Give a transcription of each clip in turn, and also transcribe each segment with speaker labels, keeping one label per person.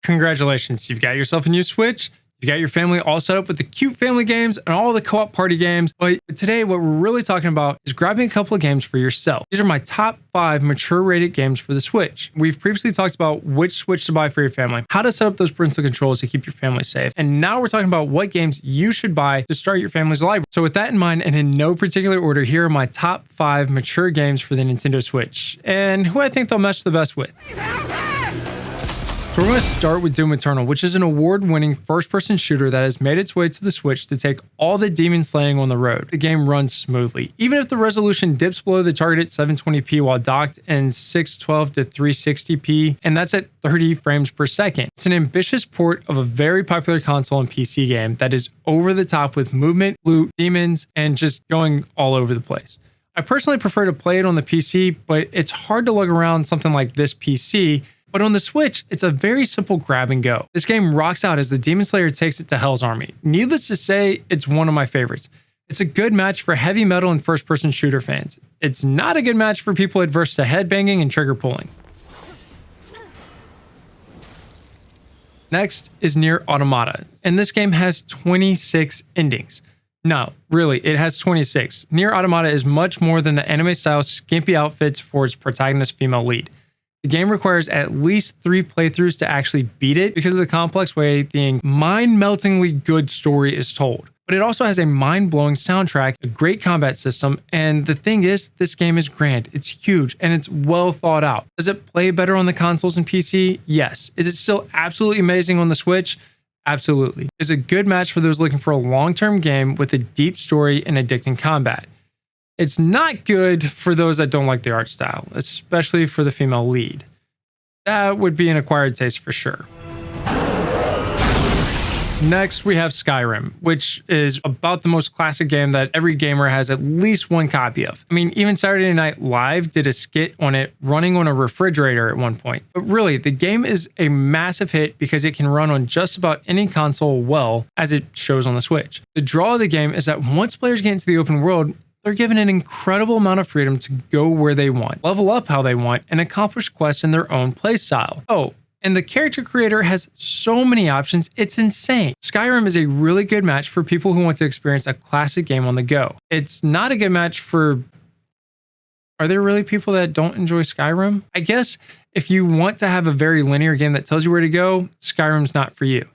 Speaker 1: Congratulations, you've got yourself a new Switch. You got your family all set up with the cute family games and all the co-op party games. But today, what we're really talking about is grabbing a couple of games for yourself. These are my top 5 mature rated games for the Switch. We've previously talked about which Switch to buy for your family, how to set up those parental controls to keep your family safe. And now we're talking about what games you should buy to start your family's library. So with that in mind, and in no particular order, here are my top 5 mature games for the Nintendo Switch and who I think they'll mesh the best with. So we're going to start with Doom Eternal, which is an award-winning first-person shooter that has made its way to the Switch to take all the demon slaying on the road. The game runs smoothly, even if the resolution dips below the targeted 720p while docked in 612 to 360p, and that's at 30 frames per second. It's an ambitious port of a very popular console and PC game that is over the top with movement, loot, demons, and just going all over the place. I personally prefer to play it on the PC, but it's hard to lug around something like this PC. But on the Switch, it's a very simple grab and go. This game rocks out as the Demon Slayer takes it to Hell's Army. Needless to say, it's one of my favorites. It's a good match for heavy metal and first-person shooter fans. It's not a good match for people adverse to headbanging and trigger pulling. Next is Nier Automata, and this game has 26 endings. No, really, it has 26. Nier Automata is much more than the anime-style skimpy outfits for its protagonist female lead. The game requires at least 3 playthroughs to actually beat it because of the complex way the mind-meltingly good story is told. But it also has a mind-blowing soundtrack, a great combat system, and the thing is, this game is grand, it's huge, and it's well thought out. Does it play better on the consoles and PC? Yes. Is it still absolutely amazing on the Switch? Absolutely. It's a good match for those looking for a long-term game with a deep story and addicting combat. It's not good for those that don't like the art style, especially for the female lead. That would be an acquired taste for sure. Next, we have Skyrim, which is about the most classic game that every gamer has at least one copy of. I mean, even Saturday Night Live did a skit on it running on a refrigerator at one point. But really, the game is a massive hit because it can run on just about any console well, as it shows on the Switch. The draw of the game is that once players get into the open world, they're given an incredible amount of freedom to go where they want, level up how they want, and accomplish quests in their own playstyle. Oh, and the character creator has so many options, it's insane. Skyrim is a really good match for people who want to experience a classic game on the go. It's not a good match for... Are there really people that don't enjoy Skyrim? I guess if you want to have a very linear game that tells you where to go, Skyrim's not for you.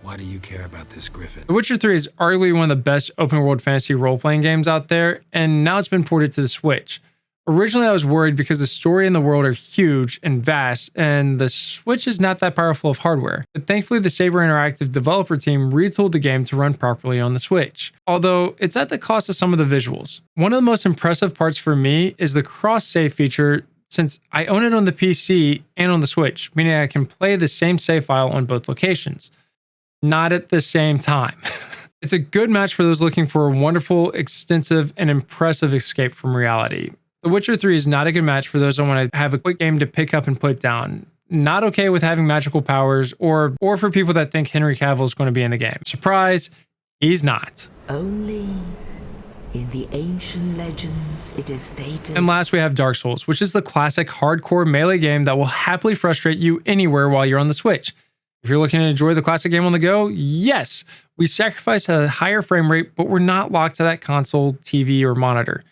Speaker 2: Why do you care about this, Griffin?
Speaker 1: The Witcher 3 is arguably one of the best open-world fantasy role-playing games out there, and now it's been ported to the Switch. Originally, I was worried because the story and the world are huge and vast, and the Switch is not that powerful of hardware. But thankfully, the Saber Interactive developer team retooled the game to run properly on the Switch, although it's at the cost of some of the visuals. One of the most impressive parts for me is the cross-save feature, since I own it on the PC and on the Switch, meaning I can play the same save file on both locations. Not at the same time. It's a good match for those looking for a wonderful, extensive, and impressive escape from reality. The Witcher 3 is not a good match for those that want to have a quick game to pick up and put down. Not okay with having magical powers, or for people that think Henry Cavill is going to be in the game. Surprise, he's not.
Speaker 3: Only in the ancient legends it is stated.
Speaker 1: And last we have Dark Souls, which is the classic hardcore melee game that will happily frustrate you anywhere while you're on the Switch. If you're looking to enjoy the classic game on the go, yes, we sacrifice a higher frame rate, but we're not locked to that console, TV, or monitor.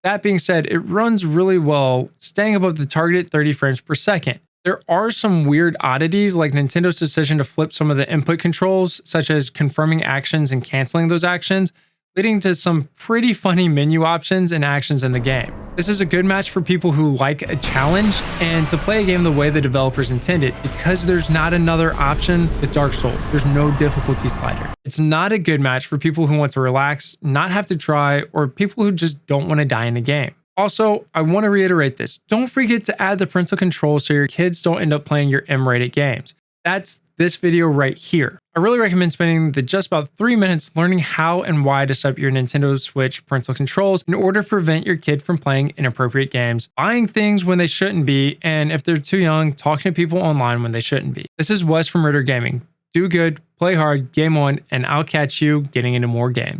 Speaker 1: That being said, it runs really well, staying above the targeted 30 frames per second. There are some weird oddities, like Nintendo's decision to flip some of the input controls, such as confirming actions and canceling those actions, leading to some pretty funny menu options and actions in the game. This is a good match for people who like a challenge and to play a game the way the developers intended, because there's not another option with Dark Souls. There's no difficulty slider. It's not a good match for people who want to relax, not have to try, or people who just don't want to die in a game. Also, I want to reiterate this. Don't forget to add the parental controls so your kids don't end up playing your M-rated games. That's this video right here. I really recommend spending the just about 3 minutes learning how and why to set up your Nintendo Switch parental controls in order to prevent your kid from playing inappropriate games, buying things when they shouldn't be, and if they're too young, talking to people online when they shouldn't be. This is Wes from Ridir Gaming. Do good, play hard, game on, and I'll catch you getting into more games.